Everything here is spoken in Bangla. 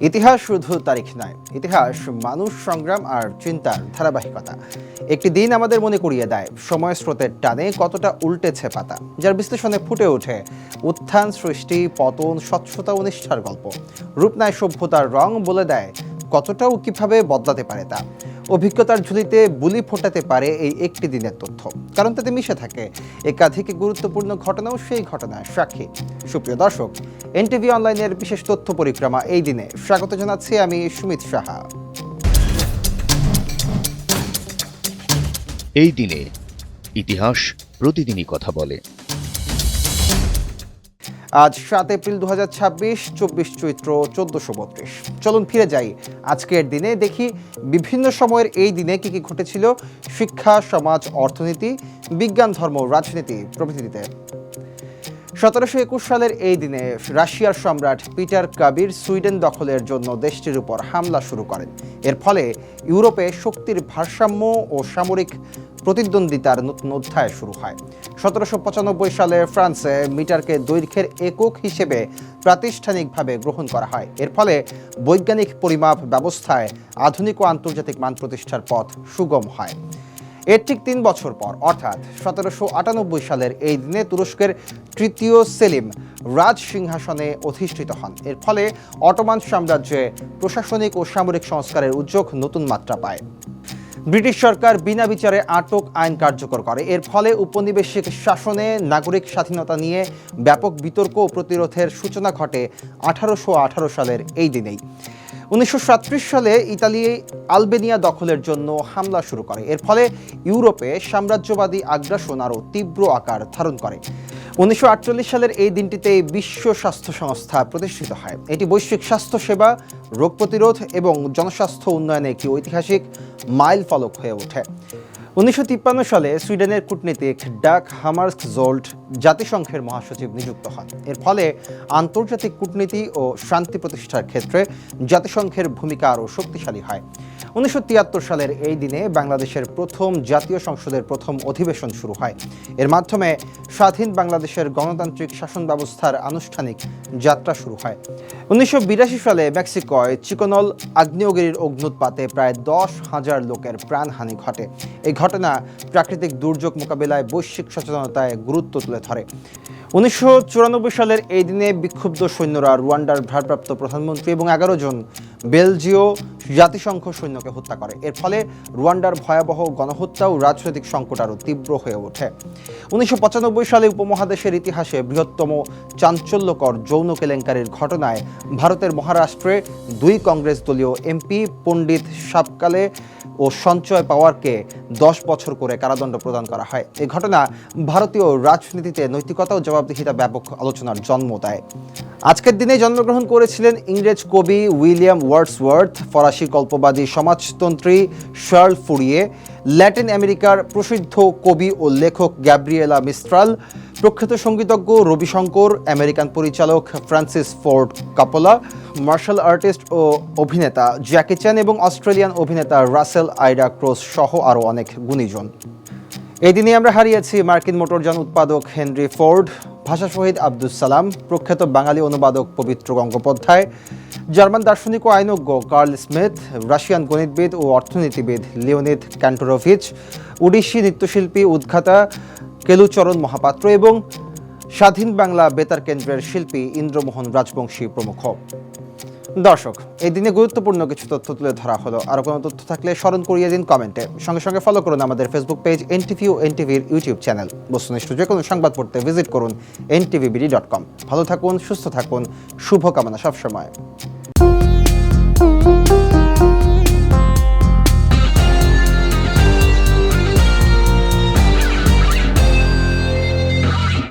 ইতিহাস শুধু তারিখ নয়, ইতিহাস মানুষ, সংগ্রাম আর চিন্তার ধারাবাহিকতা। একটি দিন আমাদের মনে করিয়ে দেয় সময় স্রোতের টানে কতটা উল্টেছে পাতা, যার বিশ্লেষণে ফুটে ওঠে উত্থান, সৃষ্টি, পতন, স্বচ্ছতা ও নিষ্ঠার গল্প। রূপ নেয় সভ্যতার রং, বলে দেয় কতটাও কিভাবে বদলাতে পারে তা। অভিজ্ঞতার ঝুলিতে বুলি ফোটাতে পারে এই একটি দিনের তথ্য, কারণ তাতে মিশে থাকে একাধিক গুরুত্বপূর্ণ ঘটনাও সেই ঘটনার সাক্ষী। সুপ্রিয় দর্শক, এনটিভি অনলাইনের বিশেষ তথ্য পরিক্রমা এই দিনে স্বাগত জানাচ্ছি আমি সুমিত সাহা। এই দিনে ইতিহাস প্রতিদিনই কথা বলে। আজ 7 এপ্রিল 2026, 24 চৈত্র 1432। চলুন ফিরে যাই আজকের দিনে, দেখি বিভিন্ন সময়ের এই দিনে কি কি ঘটেছিল শিক্ষা, সমাজ, অর্থনীতি, বিজ্ঞান, ধর্ম, রাজনীতি প্রভৃতিতে। 1721 সালের এই দিনে রাশিয়ার সম্রাট পিটার কাবির সুইডেন দখলের জন্য দেশটির উপর হামলা শুরু করেন। এর ফলে ইউরোপে শক্তির ভারসাম্য ও সামরিক প্রতিদ্বন্দ্বিতার নতুন অধ্যায় শুরু হয়। 1795 সালে ফ্রান্সে মিটারকে দৈর্ঘ্যের একক হিসেবে প্রাতিষ্ঠানিকভাবে গ্রহণ করা হয়। এর ফলে বৈজ্ঞানিক পরিমাপ ব্যবস্থায় আধুনিক ও আন্তর্জাতিক মান প্রতিষ্ঠার পথ সুগম হয়। এর ঠিক 3 বছর পর, অর্থাৎ 1798 সালের এই দিনে তুরস্কের তৃতীয় সেলিম রাজ সিংহাসনে অধিষ্ঠিত হন। এর ফলে অটোমান সাম্রাজ্যে প্রশাসনিক ও সামরিক সংস্কারের উদ্যোগ নতুন মাত্রা পায়। ব্রিটিশ সরকার বিনা বিচারে আটক আইন কার্যকর করে। এর ফলে উপনিবেশিক শাসনে নাগরিক স্বাধীনতা নিয়ে ব্যাপক বিতর্ক ও প্রতিরোধের সূচনা ঘটে 1818 সালের এই দিনেই। 1937 সালে ইতালি আলবেনিয়া দখলের জন্য হামলা শুরু করে। এর ফলে ইউরোপে সাম্রাজ্যবাদী আগ্রাসন আরও তীব্র আকার ধারণ করে। 1948 সালের এই দিনটিতে বিশ্ব স্বাস্থ্য সংস্থা প্রতিষ্ঠিত হয়। এটি বৈশ্বিক স্বাস্থ্যসেবা, রোগ প্রতিরোধ এবং জনস্বাস্থ্য উন্নয়নে একটি ঐতিহাসিক মাইল ফলক হয়ে ওঠে। 1953 সালে সুইডেনের কূটনীতিক ডাক হামার্স্কজোল্ড জাতিসংঘের মহাসচিব নিযুক্ত হন। এর ফলে আন্তর্জাতিক কূটনীতি ও শান্তি প্রতিষ্ঠার ক্ষেত্রে জাতিসংঘের ভূমিকা আরও শক্তিশালী হয়। 1973 সালের এই দিনে বাংলাদেশের প্রথম জাতীয় সংসদের প্রথম অধিবেশন শুরু হয়। এর মাধ্যমে স্বাধীন বাংলাদেশের গণতান্ত্রিক শাসন ব্যবস্থার আনুষ্ঠানিক যাত্রা শুরু হয়। 1982 সালে মেক্সিকোয় চিকোনল আগ্নেয়গিরির অগ্ন্যুৎপাতে প্রায় 10,000 লোকের প্রাণহানি ঘটে। এই ঘটনা প্রাকৃতিক দুর্যোগ মোকাবিলায় বৈশ্বিক সচেতনতায় গুরুত্ব তুলে ধরে। 1994 সালের এই দিনে বিক্ষুব্ধ সৈন্যরা রুয়ান্ডার ভারপ্রাপ্ত প্রধানমন্ত্রী এবং 11 জন বেলজীয় জাতিসংঘ সৈন্যকে হত্যা করে। এর ফলে রুয়ান্ডার ভয়াবহ গণহত্যা ও রাজনৈতিক সংকট আরও তীব্র হয়ে ওঠে। 1995 সালে উপমহাদেশের ইতিহাসে বৃহত্তম চাঞ্চল্যকর যৌন কেলেঙ্কারির ঘটনায় ভারতের মহারাষ্ট্রে 2 কংগ্রেস দলীয় এমপি পণ্ডিত সাপকালে ও সঞ্চয় পাওয়ারকে 10 বছর করে কারাদণ্ড প্রদান করা হয়। এই ঘটনা ভারতীয় রাজনীতিতে নৈতিকতা ও জবাবদিহিতা ব্যাপক আলোচনার জন্ম দেয়। আজকের দিনে জন্মগ্রহণ করেছিলেন ইংরেজ কবি উইলিয়াম ওয়ার্ডসওয়ার্থ, ফরাসি কল্পবাদী সমাজতন্ত্রী শার্ল ফুরিয়ে, ল্যাটিন আমেরিকার প্রসিদ্ধ কবি ও লেখক গ্যাব্রিয়েলা মিস্ট্রাল, প্রখ্যাত সঙ্গীতজ্ঞ রবিশঙ্কর, আমেরিকান পরিচালক ফ্রান্সিস ফোর্ড কাপোলা, মার্শাল আর্টিস্ট ও অভিনেতা জ্যাকি চ্যান এবং অস্ট্রেলিয়ান অভিনেতা রাসেল আইডা ক্রস সহ আরও অনেক গুণীজন। এই দিনে আমরা হারিয়েছি মার্কিন মোটরযান উৎপাদক হেনরি ফোর্ড, ভাষা শহীদ আব্দুস সালাম, প্রখ্যাত বাঙালি অনুবাদক পবিত্র গঙ্গোপাধ্যায়, জার্মান দার্শনিক ও আইনজ্ঞ কার্ল স্মিথ, রাশিয়ান গণিতবিদ ও অর্থনীতিবিদ লিওনিদ ক্যান্টোরোভিচ, ওডিশি নৃত্যশিল্পী উদ্ঘাতা কেলুচরণ মহাপাত্র এবং স্বাধীন বাংলা বেতার কেন্দ্রের শিল্পী ইন্দ্রমোহন রাজবংশী প্রমুখ। দর্শক, এই দিনে গুরুত্বপূর্ণ কিছু তথ্য তুলে ধরা হলো। আরও কোনো তথ্য থাকলে স্মরণ করিয়ে দিন কমেন্টে। সঙ্গে সঙ্গে ফলো করুন আমাদের ফেসবুক পেজ এনটিভি ও এনটিভির ইউটিউব চ্যানেল। বস্তুনিষ্ঠ যে কোনো সংবাদ পড়তে ভিজিট করুন ntvbd.com। ভালো থাকুন, সুস্থ থাকুন, শুভকামনা সবসময়।